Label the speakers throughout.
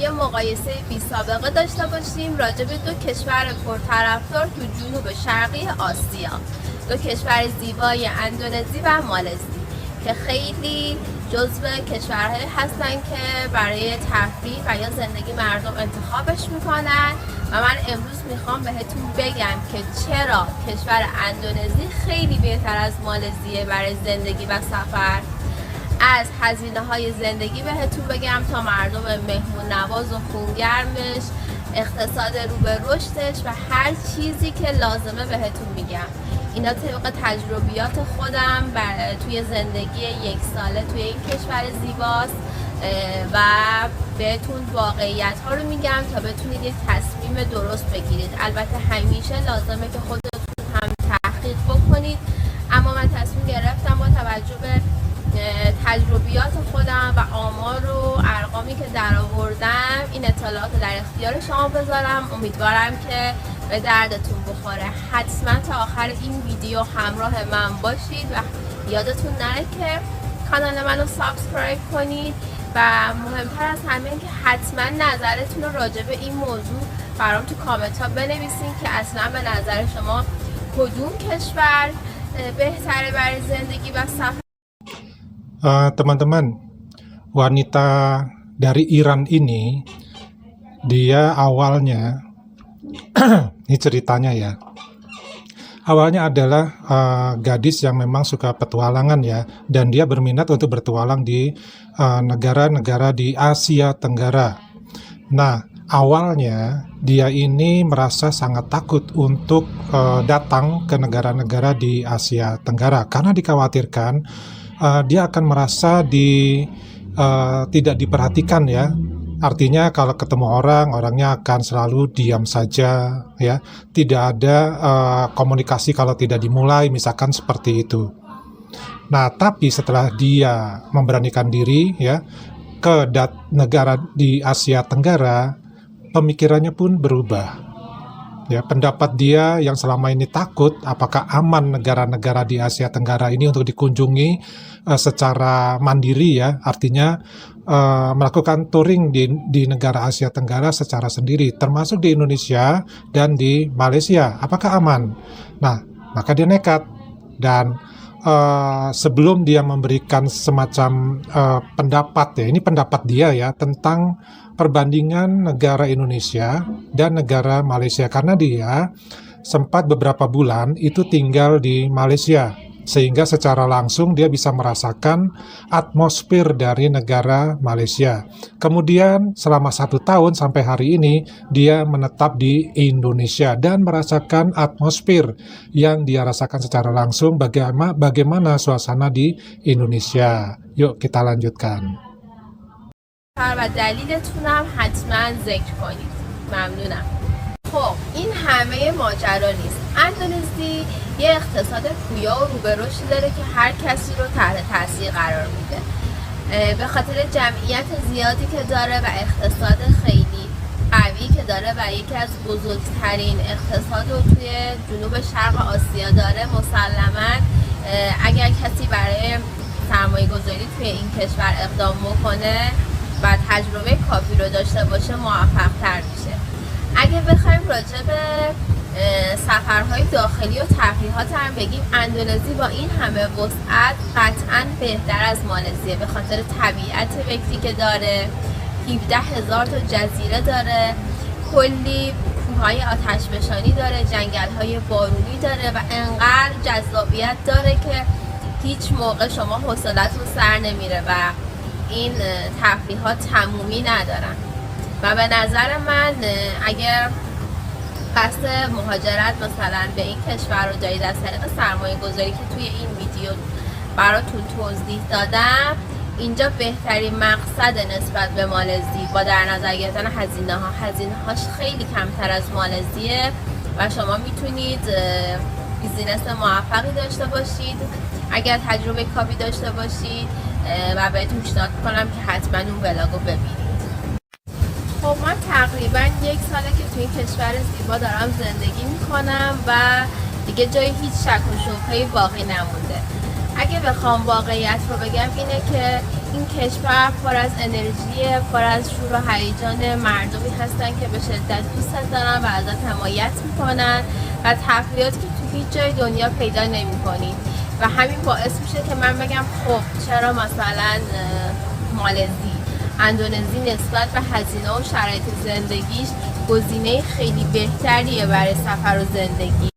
Speaker 1: یه مقایسه بی سابقه داشته باشیم راجع به دو کشور پرطرفدار تو جنوب شرقی آسیا، دو کشور زیبای اندونزی و مالزی که خیلی جزو کشورهایی هستن که برای تفریح و یا زندگی مردم انتخابش میکنن و من امروز میخوام بهتون بگم که چرا کشور اندونزی خیلی بهتر از مالزیه برای زندگی و سفر. از هزینه های زندگی بهتون بگم تا مردم مهمون نواز و خونگرمش، اقتصاد رو به رشدش و هر چیزی که لازمه بهتون میگم. اینا طبق تجربیات خودم توی زندگی 1 ساله توی این کشور زیباست و بهتون واقعیت ها رو میگم تا بتونید یک تصمیم درست بگیرید. البته همیشه لازمه که خودتون هم تحقیق بکنید، اما من تصمیم گرفتم با توجه به تجربیات خودم و آمار و ارقامی که درآوردم این اطلاعات رو در اختیار شما بذارم. امیدوارم که به دردتون بخوره. حتما تا آخر این ویدیو همراه من باشید و یادتون نره که کانال منو سابسکرایب کنید و مهمتر از همه که حتما نظرتون رو راجع به این موضوع برام تو کامنت ها بنویسین که easla به نظر شما کدوم کشور بهتره برای زندگی و سفر.
Speaker 2: Teman-teman, wanita dari Iran ini, dia awalnya, ini ceritanya ya, awalnya adalah gadis yang memang suka petualangan ya, dan dia berminat untuk bertualang di negara-negara di Asia Tenggara. Nah, awalnya dia ini merasa sangat takut untuk datang ke negara-negara di Asia Tenggara karena dikhawatirkan dia akan merasa tidak diperhatikan ya. Artinya kalau ketemu orangnya akan selalu diam saja ya, tidak ada komunikasi kalau tidak dimulai, misalkan seperti itu. Nah, tapi setelah dia memberanikan diri ya ke negara di Asia Tenggara, pemikirannya pun berubah. Ya, pendapat dia yang selama ini takut apakah aman negara-negara di Asia Tenggara ini untuk dikunjungi secara mandiri ya, artinya melakukan touring di negara Asia Tenggara secara sendiri, termasuk di Indonesia dan di Malaysia, apakah aman? Nah, maka dia nekat dan sebelum dia memberikan semacam pendapat ya, ini pendapat dia ya tentang perbandingan negara Indonesia dan negara Malaysia, karena dia sempat beberapa bulan itu tinggal di Malaysia sehingga secara langsung dia bisa merasakan atmosfer dari negara Malaysia. Kemudian selama 1 tahun sampai hari ini dia menetap di Indonesia dan merasakan atmosfer yang dia rasakan secara langsung, bagaimana suasana di Indonesia. Yuk kita lanjutkan.
Speaker 1: و دلیلتونم حتما ذکر کنید. ممنونم. خب این همه ماجرا نیست. اندونزی یه اقتصاد پویا و رو به رشد داره که هر کسی رو تحت تاثیر قرار میده. به خاطر جمعیت زیادی که داره و اقتصاد خیلی قوی که داره و یکی از بزرگترین اقتصاد رو توی جنوب شرق آسیا داره، مسلماً اگر کسی برای سرمایه گذاری توی این کشور اقدام بکنه و تجربه کافی رو داشته باشه موفق تر میشه. اگه بخوایم راجع به سفرهای داخلی و تفریحات هم بگیم، اندونزی با این همه وسعت قطعاً بهتر از مالزیه به خاطر طبیعت بکری که داره. 17,000 تا جزیره داره، کلی کوههای آتشفشانی داره، جنگل‌های بارونی داره و انقدر جذابیت داره که هیچ موقع شما حوصلتون سر نمیره و این تفریحات تمومی ندارن. و به نظر من اگر قصد مهاجرت مثلا به این کشور رو دارید از طریق سرمایه گذاری که توی این ویدیو براتون توضیح دادم، اینجا بهترین مقصد نسبت به مالزی با در نظر گرفتن هزینه هاش خیلی کمتر از مالزیه و شما میتونید بیزینس موفقی داشته باشید اگر تجربه کافی داشته باشید و بهتون پیشنهاد کنم که حتما اون ولاگو ببینید. خب من تقریبا 1 ساله که تو این کشور زیبا دارم زندگی میکنم و دیگه جای هیچ شک و شبهه‌ای باقی نمونده. اگه بخوام واقعیت رو بگم اینه که این کشور پر از انرژی، پر از شور و هیجان مردمی هستن که به شدت دوست دارن و ازت حمایت میکنن و تفریحاتی که تو هیچ جای دنیا پیدا نمیکنید و همین باعث میشه که من بگم خب چرا مثلا مالزی، اندونزی نسبت به هزینه و شرایط زندگیش گزینه خیلی بهتریه برای سفر و زندگی.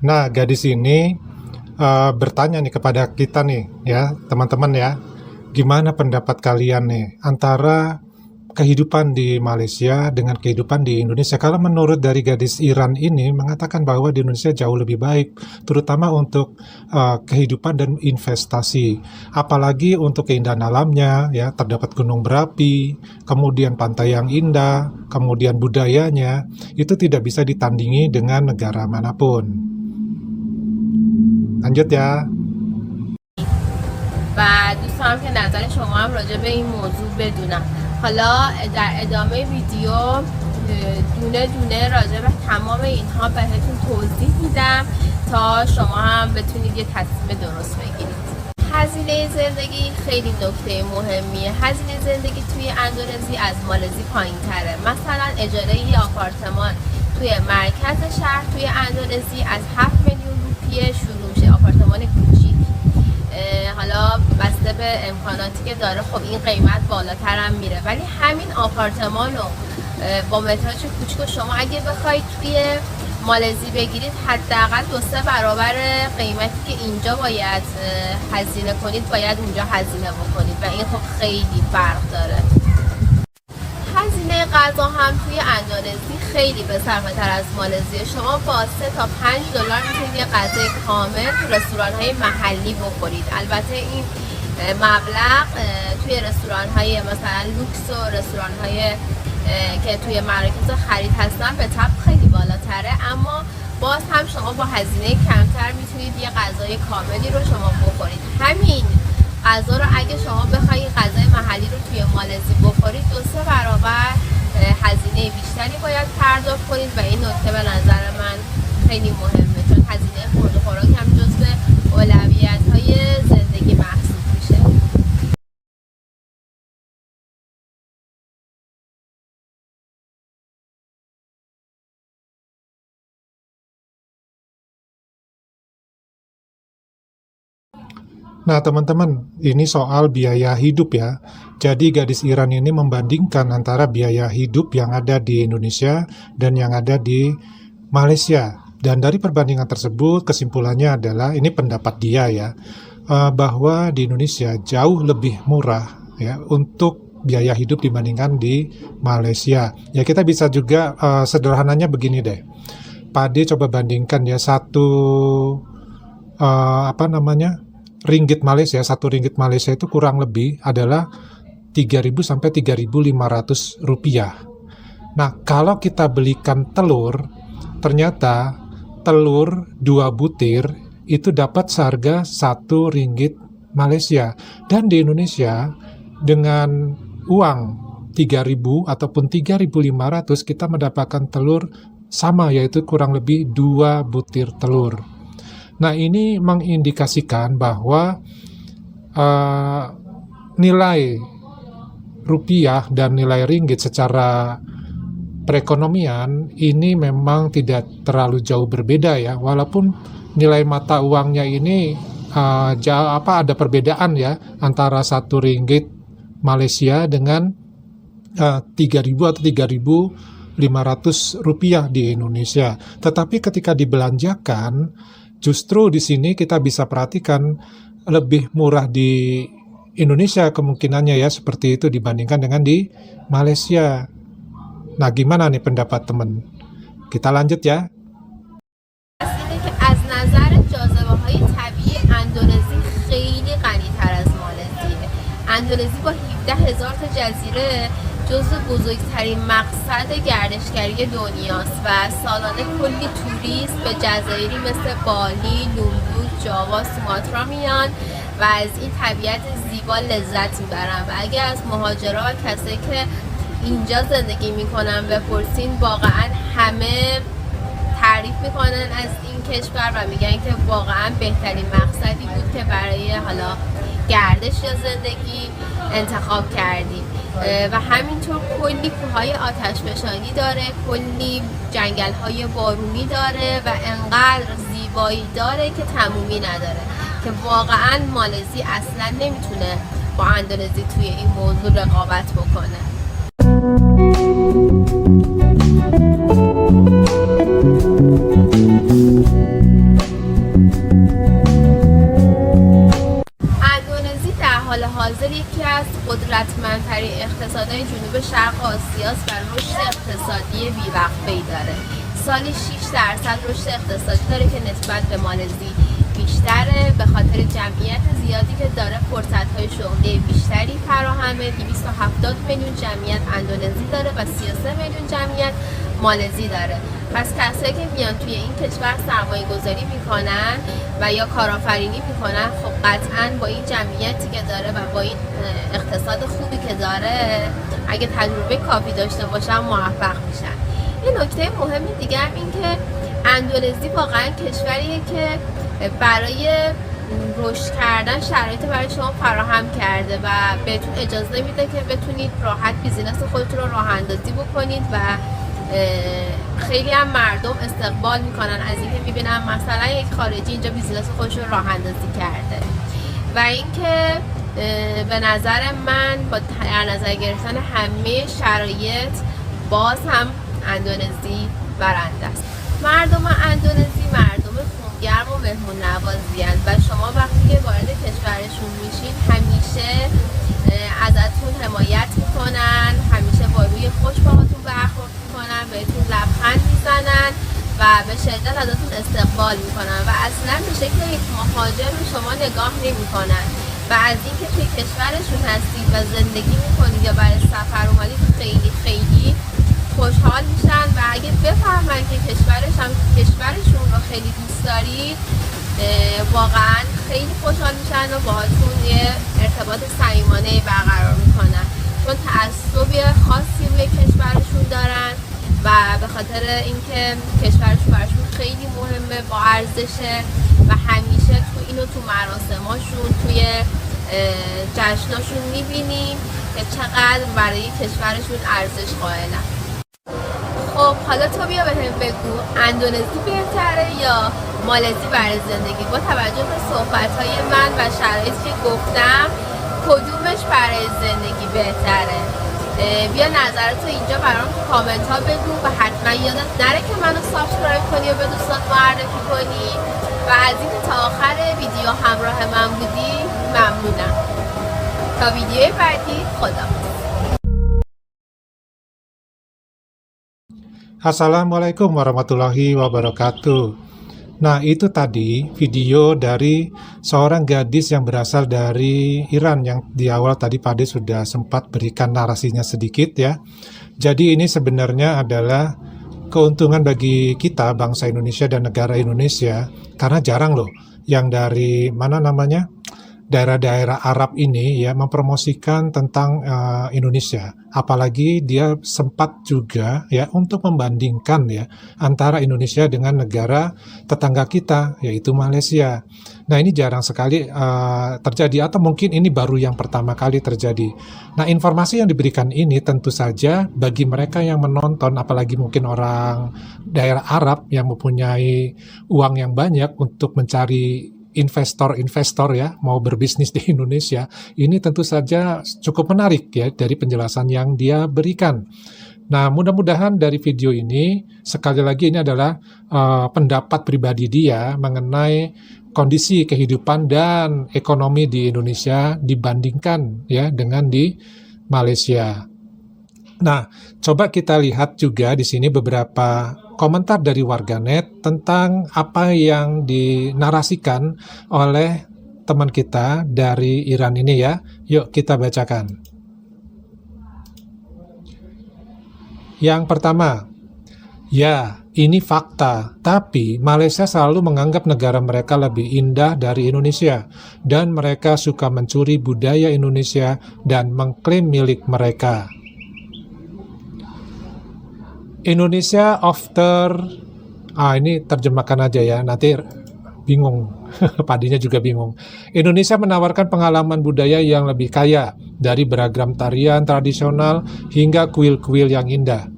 Speaker 2: Nah, gadis ini bertanya nih kepada kita nih ya, teman-teman ya. Gimana pendapat kalian nih antara kehidupan di Malaysia dengan kehidupan di Indonesia? Kalau menurut dari gadis Iran ini mengatakan bahwa di Indonesia jauh lebih baik, terutama untuk kehidupan dan investasi. Apalagi untuk keindahan alamnya ya, terdapat gunung berapi, kemudian pantai yang indah, kemudian budayanya, itu tidak bisa ditandingi dengan negara manapun. lanjut ya.
Speaker 1: و دوست دارم که نظر شما هم راجع به این موضوع بدونم. حالا در ادامه ویدیو دونه دونه راجع به تمام اینها بهتون توضیح میدم تا شما هم بتونید یه تصمیم درست بگیرید. هزینه زندگی خیلی نکته مهمیه. هزینه زندگی توی اندونزی از مالزی پایین تره. مثلا اجاره یه آپارتمان توی مرکز شهر توی اندونزی از 7 میلیون روپیه شروع میشه. آپارتمان کوچیک. حالا بسته به امکاناتی که داره خب این قیمت بالاتر هم میره، ولی همین آپارتمان رو با متراژ کوچیک شما اگه بخواید توی مالزی بگیرید حداقل 2-3 برابر قیمتی که اینجا باید هزینه کنید باید اونجا هزینه بکنید و این خب خیلی فرق داره. هزینه غذا هم توی اندونزی خیلی بصرفه تر از مالزی. شما با 3 تا 5 دلار میتونید یه غذای کامل تو رستوران های محلی بخورید. البته این مبلغ توی رستوران های مثلا لوکس و رستوران های که توی مراکز خرید هستن به طب خیلی بالاتره، اما باز هم شما با هزینه کمتر میتونید یه غذای کاملی رو شما بخورید. همین غذا رو اگه شما بخواید غذای محلی رو توی مالزی بخورید 2-3 برابر هزینه بیشتری باید پرداخت کنید و این نکته به نظر من خیلی مهمه، چون هزینه خورد و خوراک هم جزو اولویت‌های زندگی محسوب میشه.
Speaker 2: Nah, teman-teman, ini soal biaya hidup ya. Jadi gadis Iran ini membandingkan antara biaya hidup yang ada di Indonesia dan yang ada di Malaysia. Dan dari perbandingan tersebut, kesimpulannya adalah, ini pendapat dia ya, bahwa di Indonesia jauh lebih murah ya untuk biaya hidup dibandingkan di Malaysia. Ya, kita bisa juga sederhananya begini deh. Pade coba bandingkan ya ringgit Malaysia, 1 ringgit Malaysia itu kurang lebih adalah 3.000 sampai 3.500 rupiah. Nah, kalau kita belikan telur, ternyata telur 2 butir itu dapat seharga 1 ringgit Malaysia. Dan di Indonesia dengan uang 3.000 ataupun 3.500 kita mendapatkan telur sama, yaitu kurang lebih 2 butir telur. Nah, ini mengindikasikan bahwa nilai rupiah dan nilai ringgit secara perekonomian ini memang tidak terlalu jauh berbeda ya, walaupun nilai mata uangnya ini ada perbedaan ya antara 1 ringgit Malaysia dengan 3.000 atau 3.500 rupiah di Indonesia. Tetapi ketika dibelanjakan, justru di sini kita bisa perhatikan lebih murah di Indonesia kemungkinannya ya, seperti itu dibandingkan dengan di Malaysia. Nah, gimana nih pendapat teman? Kita lanjut ya.
Speaker 1: از نظر جاذبه‌های طبیعی اندونزی خیلی غنی‌تر از مالزیه. اندونزی با 17,000 تا جزیره جزو بزرگترین مقصد گردشگری دنیاست و سالانه کلی توریست به جزایری مثل بالی، لومبوک، جاوا، سوماترا میان و از این طبیعت زیبا لذت میبرن و اگه از مهاجرا و کسایی که اینجا زندگی میکنن بپرسین واقعا همه تعریف میکنن از این کشور و میگن که واقعا بهترین مقصدی بود که برای حالا گردش یا زندگی انتخاب کردیم و همینطور کلی کوههای آتشفشانی داره، کلی جنگل‌های بارونی داره و انقدر زیبایی داره که تمومی نداره که واقعا مالزی اصلا نمیتونه با اندونزی توی این موضوع رقابت بکنه. اندونزی در حال حاضر یکی از قدرتمندترین اقتصادهای جنوب شرق آسیا است و رشد اقتصادی بیوقفه‌ای داره. سالی 6% رشد اقتصادی داره که نسبت به مالزی بیشتره، به خاطر جمعیت زیادی که داره فرصت‌های شغلی بیشتری فراهمه. 270 میلیون جمعیت اندونزی داره و 33 میلیون جمعیت مالزی داره. پس کسایی که میان توی این کشور سرمایه گذاری میکنن و یا کارآفرینی میکنن، خب قطعا با این جمعیتی که داره و با این اقتصاد خوبی که داره، اگه تجربه کافی داشته باشن موفق میشن. یه نکته مهم دیگه هم این که اندونزی واقعا کشوریه که برای رشد کردن شرایط برای شما فراهم کرده و بهتون اجازه میده که بتونید راحت بیزینس خودتون رو راه اندازی بکنید و خیلی هم مردم استقبال میکنن از اینکه میبینن مثلا یک خارجی اینجا بیزینس خودش رو راه اندازی کرده و اینکه به نظر من با در نظر گرفتن همه شرایط باز هم اندونزی برنده است. مردم اندونزی مردم خونگرم و مهمون نوازی هستند و شما وقتی که وارد کشورشون میشین همیشه ازتون حمایت میکنن، همیشه با روی خوش باهاتون برخورد میکنن، بهتون لبخند میزنن و به شدت ازتون استقبال میکنن و اصلا به شکل یک مهاجر به شما نگاه نمیکنن و از اینکه توی کشورشون هستید و زندگی میکنید یا برای سفر اومدید خیلی خیلی خوشحال میشن و اگه بفهمن که کشورشون رو خیلی دوست دارید واقعا خیلی خوشحال میشن و باهاتون یه ارتباط صمیمانه برقرار میکنن، چون تعصب خاصی روی کشورشون دارن و به خاطر اینکه کشورشون براشون خیلی مهمه، با ارزشه و همیشه تو مراسماشون توی جشناشون میبینیم که چقدر برای کشورشون ارزش قائلن. خب حالا تو بیا بهم بگو اندونزی بهتره یا مالزی برای زندگی؟ با توجه به صحبت‌های من و شرایطی که گفتم کدومش برای زندگی بهتره؟ بیا نظرتو اینجا برام تو کامنت ها بگو و حتما یادت نره که منو سابسکرایب کنی و به دوستات معرفی کنی و از اینکه تا آخر ویدیو همراه من بودی ممنونم. تا ویدیوی بعدی، خدا.
Speaker 2: Assalamualaikum warahmatullahi wabarakatuh. Nah, itu tadi video dari seorang gadis yang berasal dari Iran yang di awal tadi Pak Ade sudah sempat berikan narasinya sedikit ya. Jadi ini sebenarnya adalah keuntungan bagi kita bangsa Indonesia dan negara Indonesia karena jarang loh yang dari daerah-daerah Arab ini ya mempromosikan tentang Indonesia. Apalagi dia sempat juga ya untuk membandingkan ya antara Indonesia dengan negara tetangga kita yaitu Malaysia. Nah, ini jarang sekali terjadi atau mungkin ini baru yang pertama kali terjadi. Nah, informasi yang diberikan ini tentu saja bagi mereka yang menonton, apalagi mungkin orang daerah Arab yang mempunyai uang yang banyak untuk mencari investor ya mau berbisnis di Indonesia, ini tentu saja cukup menarik ya dari penjelasan yang dia berikan. Nah, mudah-mudahan dari video ini sekali lagi ini adalah pendapat pribadi dia mengenai kondisi kehidupan dan ekonomi di Indonesia dibandingkan ya dengan di Malaysia. Nah, coba kita lihat juga di sini beberapa komentar dari warganet tentang apa yang dinarasikan oleh teman kita dari Iran ini ya. Yuk kita bacakan. Yang pertama, ya ini fakta, tapi Malaysia selalu menganggap negara mereka lebih indah dari Indonesia dan mereka suka mencuri budaya Indonesia dan mengklaim milik mereka. Indonesia after Ini terjemahkan aja ya, nanti bingung. Padinya juga bingung. Indonesia menawarkan pengalaman budaya yang lebih kaya, dari beragam tarian tradisional hingga kuil-kuil yang indah.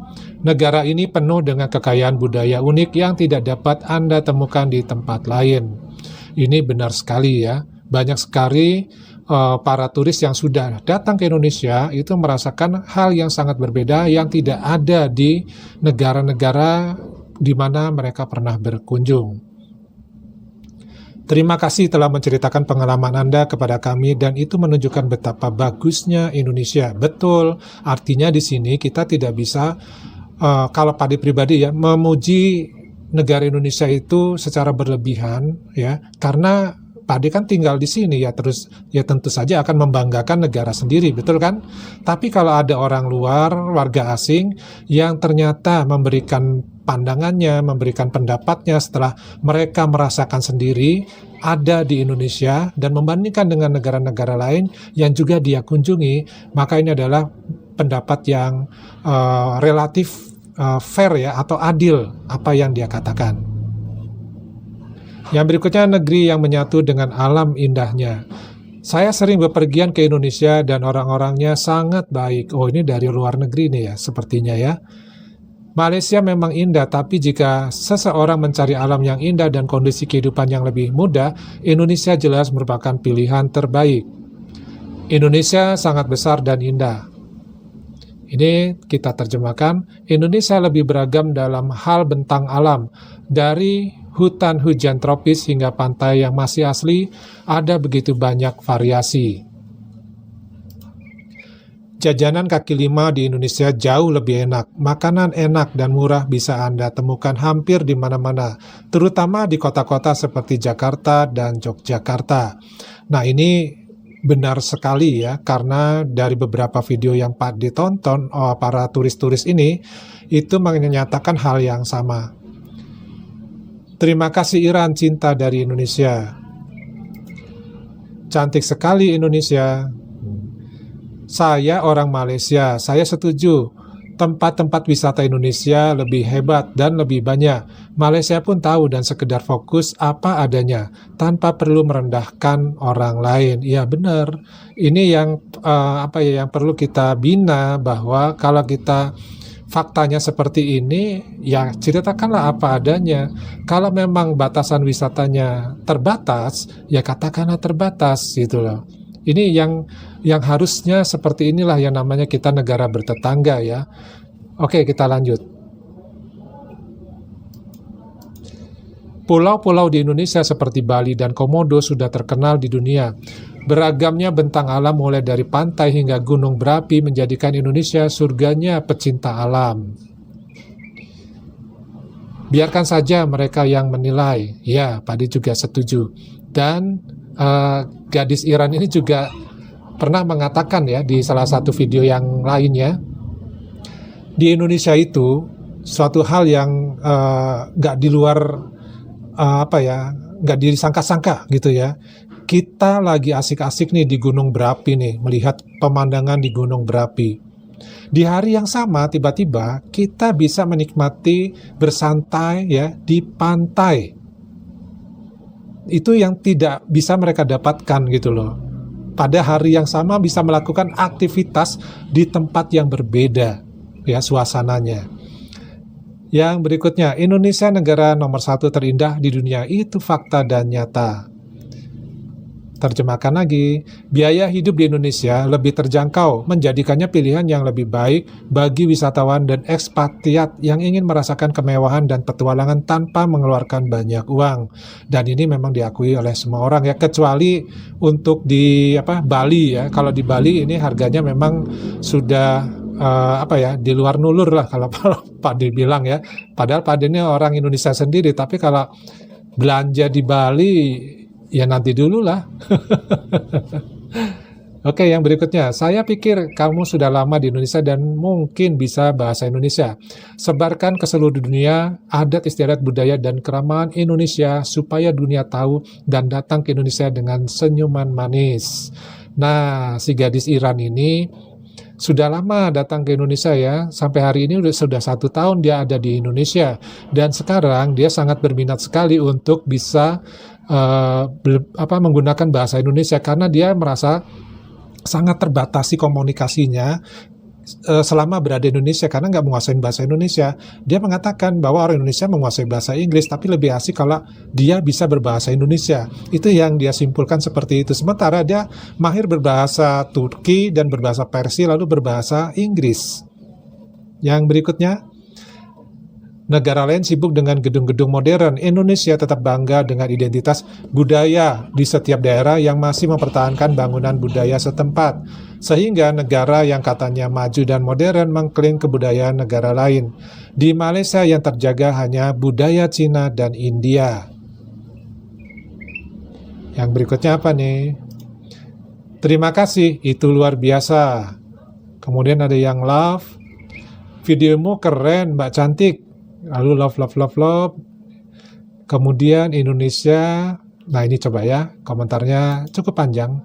Speaker 2: Negara ini penuh dengan kekayaan budaya unik yang tidak dapat Anda temukan di tempat lain. Ini benar sekali ya. Banyak sekali para turis yang sudah datang ke Indonesia itu merasakan hal yang sangat berbeda yang tidak ada di negara-negara di mana mereka pernah berkunjung. Terima kasih telah menceritakan pengalaman Anda kepada kami dan itu menunjukkan betapa bagusnya Indonesia. Betul, artinya di sini kita tidak bisa, kalau Padi pribadi ya, memuji negara Indonesia itu secara berlebihan ya, karena Padi kan tinggal di sini ya, terus ya tentu saja akan membanggakan negara sendiri, betul kan? Tapi kalau ada orang luar, warga asing yang ternyata memberikan pandangannya, memberikan pendapatnya setelah mereka merasakan sendiri ada di Indonesia dan membandingkan dengan negara-negara lain yang juga dia kunjungi, maka ini adalah pendapat yang relatif fair ya, atau adil apa yang dia katakan. Yang berikutnya, negeri yang menyatu dengan alam indahnya. Saya sering bepergian ke Indonesia dan orang-orangnya sangat baik. Oh, ini dari luar negeri nih ya, sepertinya ya. Malaysia memang indah, tapi jika seseorang mencari alam yang indah dan kondisi kehidupan yang lebih mudah, Indonesia jelas merupakan pilihan terbaik. Indonesia sangat besar dan indah. Ini kita terjemahkan, Indonesia lebih beragam dalam hal bentang alam. Dari hutan hujan tropis hingga pantai yang masih asli, ada begitu banyak variasi. Jajanan kaki lima di Indonesia jauh lebih enak. Makanan enak dan murah bisa Anda temukan hampir di mana-mana, terutama di kota-kota seperti Jakarta dan Yogyakarta. Nah, ini benar sekali ya, karena dari beberapa video yang ditonton para turis-turis ini, itu menyatakan hal yang sama. Terima kasih Iran, cinta dari Indonesia. Cantik sekali Indonesia. Saya orang Malaysia, saya setuju. Tempat-tempat wisata Indonesia lebih hebat dan lebih banyak. Malaysia pun tahu dan sekedar fokus apa adanya, tanpa perlu merendahkan orang lain. Ya benar. Ini yang yang perlu kita bina, bahwa kalau kita faktanya seperti ini, ya ceritakanlah apa adanya. Kalau memang batasan wisatanya terbatas, ya katakanlah terbatas gitu loh. Ini yang harusnya seperti inilah yang namanya kita negara bertetangga ya. Oke, kita lanjut. Pulau-pulau di Indonesia seperti Bali dan Komodo sudah terkenal di dunia. Beragamnya bentang alam mulai dari pantai hingga gunung berapi menjadikan Indonesia surganya pecinta alam. Biarkan saja mereka yang menilai. Ya, Padi juga setuju. Dan gadis Iran ini juga pernah mengatakan ya di salah satu video yang lainnya, di Indonesia itu suatu hal yang nggak di luar nggak disangka-sangka gitu ya. Kita lagi asik-asik nih di gunung berapi nih, melihat pemandangan di gunung berapi. Di hari yang sama tiba-tiba kita bisa menikmati bersantai ya di pantai. Itu yang tidak bisa mereka dapatkan gitu loh. Pada hari yang sama bisa melakukan aktivitas di tempat yang berbeda ya suasananya. Yang berikutnya, Indonesia negara nomor 1 terindah di dunia, itu fakta dan nyata. Terjemahkan lagi, biaya hidup di Indonesia lebih terjangkau, menjadikannya pilihan yang lebih baik bagi wisatawan dan ekspatriat yang ingin merasakan kemewahan dan petualangan tanpa mengeluarkan banyak uang. Dan ini memang diakui oleh semua orang ya, kecuali untuk di Bali ya. Kalau di Bali ini harganya memang sudah di luar nulur lah kalau Padi bilang ya. Padahal Padi ini orang Indonesia sendiri, tapi kalau belanja di Bali ya nanti dulu lah. Oke, yang berikutnya. Saya pikir kamu sudah lama di Indonesia dan mungkin bisa bahasa Indonesia. Sebarkan ke seluruh dunia adat istiadat budaya dan keramahan Indonesia supaya dunia tahu dan datang ke Indonesia dengan senyuman manis. Nah, si gadis Iran ini sudah lama datang ke Indonesia ya, sampai hari ini sudah 1 tahun dia ada di Indonesia, dan sekarang dia sangat berminat sekali untuk bisa menggunakan bahasa Indonesia karena dia merasa sangat terbatasi komunikasinya selama berada di Indonesia karena nggak menguasai bahasa Indonesia. Dia mengatakan bahwa orang Indonesia menguasai bahasa Inggris, tapi lebih asik kalau dia bisa berbahasa Indonesia. Itu yang dia simpulkan seperti itu. Sementara dia mahir berbahasa Turki dan berbahasa Persia lalu berbahasa Inggris. Yang berikutnya, negara lain sibuk dengan gedung-gedung modern. Indonesia tetap bangga dengan identitas budaya di setiap daerah yang masih mempertahankan bangunan budaya setempat. Sehingga negara yang katanya maju dan modern mengklaim kebudayaan negara lain. Di Malaysia yang terjaga hanya budaya Cina dan India. Yang berikutnya apa nih? Terima kasih, itu luar biasa. Kemudian ada yang love. Videomu keren, Mbak cantik. Lalu love. Kemudian Indonesia. Nah ini coba ya, komentarnya cukup panjang.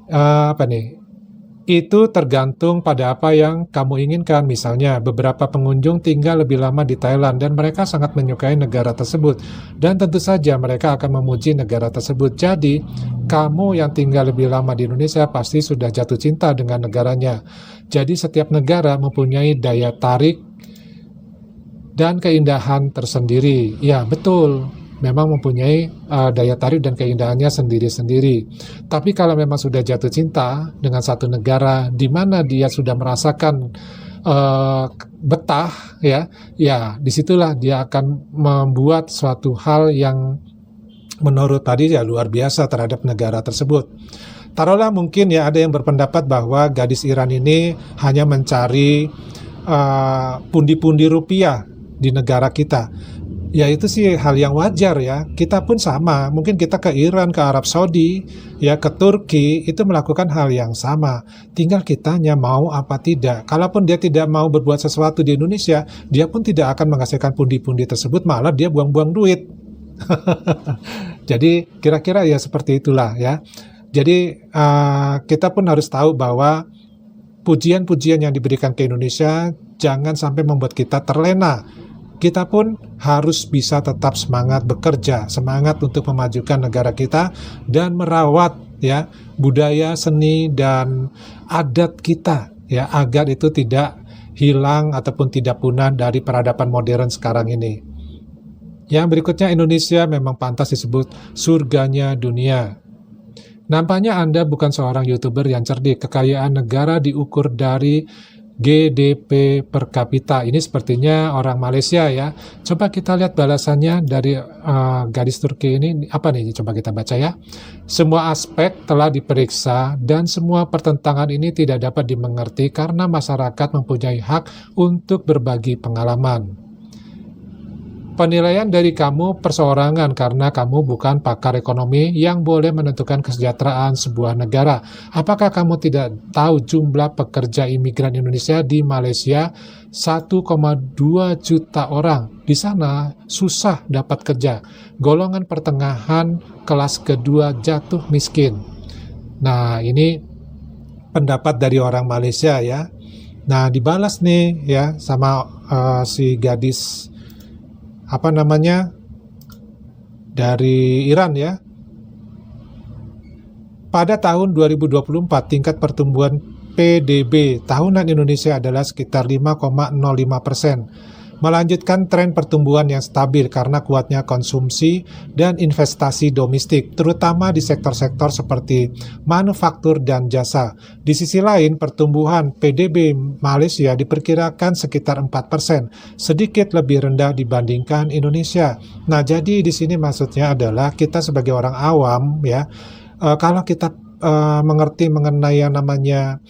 Speaker 2: Apa nih? Itu tergantung pada apa yang kamu inginkan. Misalnya, beberapa pengunjung tinggal lebih lama di Thailand dan mereka sangat menyukai negara tersebut. Dan tentu saja mereka akan memuji negara tersebut. Jadi, kamu yang tinggal lebih lama di Indonesia pasti sudah jatuh cinta dengan negaranya. Jadi, setiap negara mempunyai daya tarik dan keindahan tersendiri. Ya, betul. Memang mempunyai daya tarik dan keindahannya sendiri-sendiri. Tapi kalau memang sudah jatuh cinta dengan satu negara di mana dia sudah merasakan betah, ya disitulah dia akan membuat suatu hal yang menurut tadi ya luar biasa terhadap negara tersebut. Taruhlah mungkin ya ada yang berpendapat bahwa gadis Iran ini hanya mencari pundi-pundi rupiah di negara kita. Ya itu sih hal yang wajar ya. Kita pun sama. Mungkin kita ke Iran, ke Arab Saudi, ya ke Turki, itu melakukan hal yang sama. Tinggal kitanya mau apa tidak. Kalaupun dia tidak mau berbuat sesuatu di Indonesia, dia pun tidak akan menghasilkan pundi-pundi tersebut, malah dia buang-buang duit. Jadi kira-kira ya seperti itulah ya. Jadi kita pun harus tahu bahwa pujian-pujian yang diberikan ke Indonesia jangan sampai membuat kita terlena. Kita pun harus bisa tetap semangat bekerja, semangat untuk memajukan negara kita dan merawat ya budaya, seni dan adat kita ya agar itu tidak hilang ataupun tidak punah dari peradaban modern sekarang ini. Yang berikutnya, Indonesia memang pantas disebut surganya dunia. Nampaknya Anda bukan seorang YouTuber yang cerdik. Kekayaan negara diukur dari GDP per kapita. Ini sepertinya orang Malaysia ya. Coba kita lihat balasannya dari gadis Turki ini. Apa nih? Coba kita baca ya. Semua aspek telah diperiksa dan semua pertentangan ini tidak dapat dimengerti karena masyarakat mempunyai hak untuk berbagi pengalaman. Penilaian dari kamu perseorangan karena kamu bukan pakar ekonomi yang boleh menentukan kesejahteraan sebuah negara. Apakah kamu tidak tahu jumlah pekerja imigran Indonesia di Malaysia 1,2 juta orang. Di sana susah dapat kerja. Golongan pertengahan kelas kedua jatuh miskin. Nah, ini pendapat dari orang Malaysia ya. Nah, dibalas nih ya sama si gadis dari Iran ya. Pada tahun 2024 tingkat pertumbuhan PDB tahunan Indonesia adalah sekitar 5,05%. Melanjutkan tren pertumbuhan yang stabil karena kuatnya konsumsi dan investasi domestik, terutama di sektor-sektor seperti manufaktur dan jasa. Di sisi lain, pertumbuhan PDB Malaysia diperkirakan sekitar 4%, sedikit lebih rendah dibandingkan Indonesia. Nah, jadi di sini maksudnya adalah kita sebagai orang awam ya, kalau kita mengerti mengenai yang namanya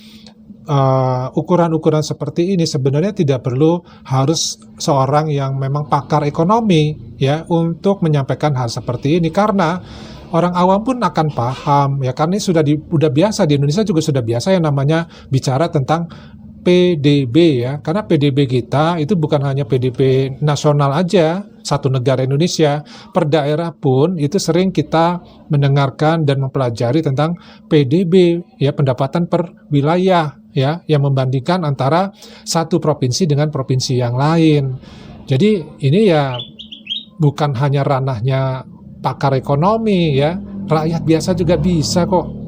Speaker 2: ukuran-ukuran seperti ini sebenarnya tidak perlu harus seorang yang memang pakar ekonomi ya untuk menyampaikan hal seperti ini, karena orang awam pun akan paham ya, karena ini sudah biasa di Indonesia juga sudah biasa yang namanya bicara tentang PDB ya, karena PDB kita itu bukan hanya PDB nasional aja satu negara Indonesia, per daerah pun itu sering kita mendengarkan dan mempelajari tentang PDB ya, pendapatan per wilayah ya, yang membandingkan antara satu provinsi dengan provinsi yang lain. Jadi ini ya bukan hanya ranahnya pakar ekonomi ya, rakyat biasa juga bisa kok.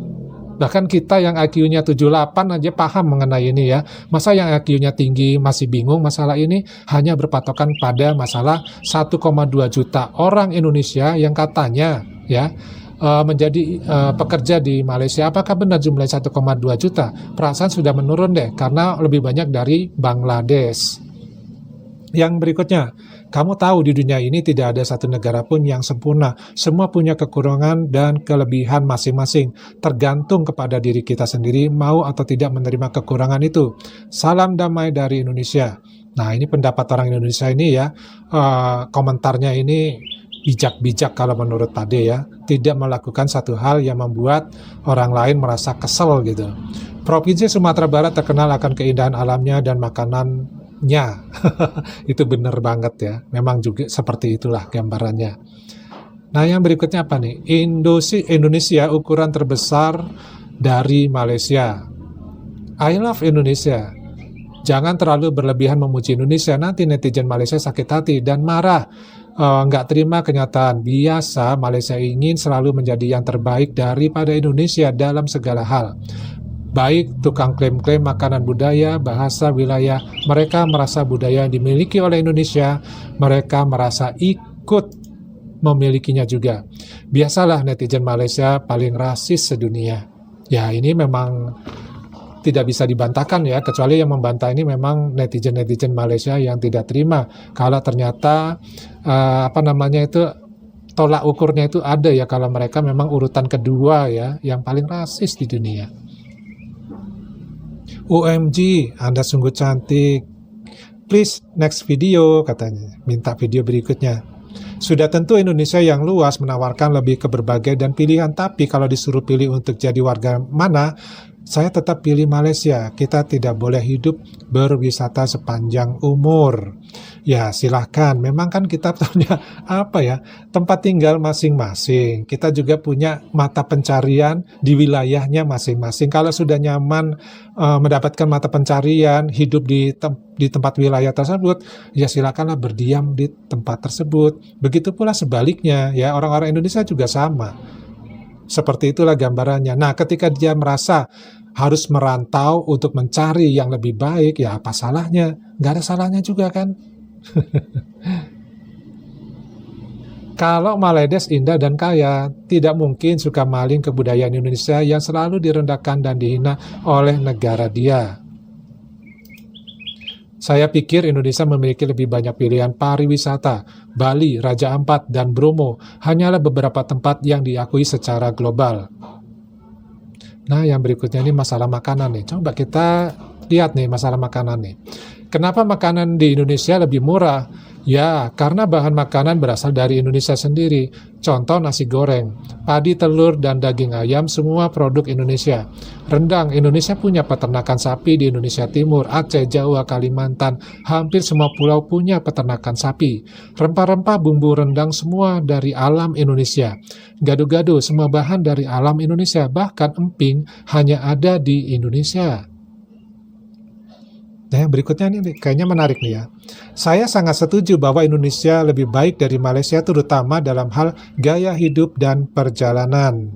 Speaker 2: Bahkan kita yang IQ-nya 78 aja paham mengenai ini ya. Masa yang IQ-nya tinggi masih bingung masalah ini, hanya berpatokan pada masalah 1,2 juta orang Indonesia yang katanya ya menjadi pekerja di Malaysia. Apakah benar jumlahnya 1,2 juta? Perasaan sudah menurun deh, karena lebih banyak dari Bangladesh. Yang berikutnya, kamu tahu di dunia ini tidak ada satu negara pun yang sempurna. Semua punya kekurangan dan kelebihan masing-masing. Tergantung kepada diri kita sendiri mau atau tidak menerima kekurangan itu. Salam damai dari Indonesia. Nah, ini pendapat orang Indonesia ini ya, komentarnya ini bijak-bijak kalau menurut Pak De ya. Tidak melakukan satu hal yang membuat orang lain merasa kesel gitu. Provinsi Sumatera Barat terkenal akan keindahan alamnya dan makanannya. Itu benar banget ya. Memang juga seperti itulah gambarannya. Nah, yang berikutnya apa nih? Indonesia ukuran terbesar dari Malaysia. I love Indonesia. Jangan terlalu berlebihan memuji Indonesia, nanti netizen Malaysia sakit hati dan marah. Nggak terima kenyataan. Biasa Malaysia ingin selalu menjadi yang terbaik daripada Indonesia dalam segala hal. Baik tukang klaim-klaim makanan budaya, bahasa, wilayah, mereka merasa budaya yang dimiliki oleh Indonesia, mereka merasa ikut memilikinya juga. Biasalah netizen Malaysia paling rasis sedunia. Ya, ini memang tidak bisa dibantahkan ya, kecuali yang membantah ini memang netizen-netizen Malaysia yang tidak terima kalau ternyata tolak ukurnya itu ada ya, kalau mereka memang urutan kedua ya, yang paling rasis di dunia. OMG, Anda sungguh cantik. Please, next video, katanya. Minta video berikutnya. Sudah tentu Indonesia yang luas menawarkan lebih ke berbagai dan pilihan, tapi kalau disuruh pilih untuk jadi warga mana, saya tetap pilih Malaysia. Kita tidak boleh hidup berwisata sepanjang umur. Ya, silahkan. Memang kan kita punya tempat tinggal masing-masing. Kita juga punya mata pencarian di wilayahnya masing-masing. Kalau sudah nyaman mendapatkan mata pencarian, hidup di tempat wilayah tersebut, ya silakanlah berdiam di tempat tersebut. Begitu pula sebaliknya, ya orang-orang Indonesia juga sama. Seperti itulah gambarannya. Nah, ketika dia merasa harus merantau untuk mencari yang lebih baik, ya apa salahnya? Nggak ada salahnya juga kan? Kalau Maledes indah dan kaya, tidak mungkin suka maling kebudayaan Indonesia yang selalu direndahkan dan dihina oleh negara dia. Saya pikir Indonesia memiliki lebih banyak pilihan pariwisata. Bali, Raja Ampat, dan Bromo hanyalah beberapa tempat yang diakui secara global. Nah, yang berikutnya ini masalah makanan nih. Coba kita lihat nih masalah makanan nih. Kenapa makanan di Indonesia lebih murah? Ya, karena bahan makanan berasal dari Indonesia sendiri. Contoh nasi goreng, padi, telur, dan daging ayam semua produk Indonesia. Rendang, Indonesia punya peternakan sapi di Indonesia Timur, Aceh, Jawa, Kalimantan. Hampir semua pulau punya peternakan sapi. Rempah-rempah bumbu rendang semua dari alam Indonesia. Gado-gado semua bahan dari alam Indonesia. Bahkan emping hanya ada di Indonesia. Nah, yang berikutnya ini kayaknya menarik nih ya. Saya sangat setuju bahwa Indonesia lebih baik dari Malaysia, terutama dalam hal gaya hidup dan perjalanan.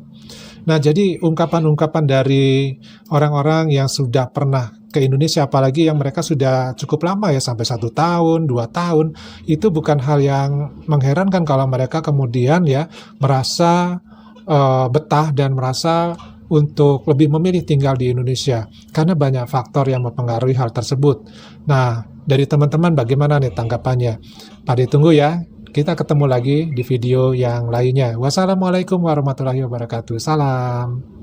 Speaker 2: Nah, jadi ungkapan-ungkapan dari orang-orang yang sudah pernah ke Indonesia, apalagi yang mereka sudah cukup lama ya, sampai 1 tahun, 2 tahun, itu bukan hal yang mengherankan kalau mereka kemudian ya merasa betah dan merasa untuk lebih memilih tinggal di Indonesia, karena banyak faktor yang mempengaruhi hal tersebut. Nah, dari teman-teman bagaimana nih tanggapannya? Pada tunggu ya, kita ketemu lagi di video yang lainnya. Wassalamualaikum warahmatullahi wabarakatuh. Salam.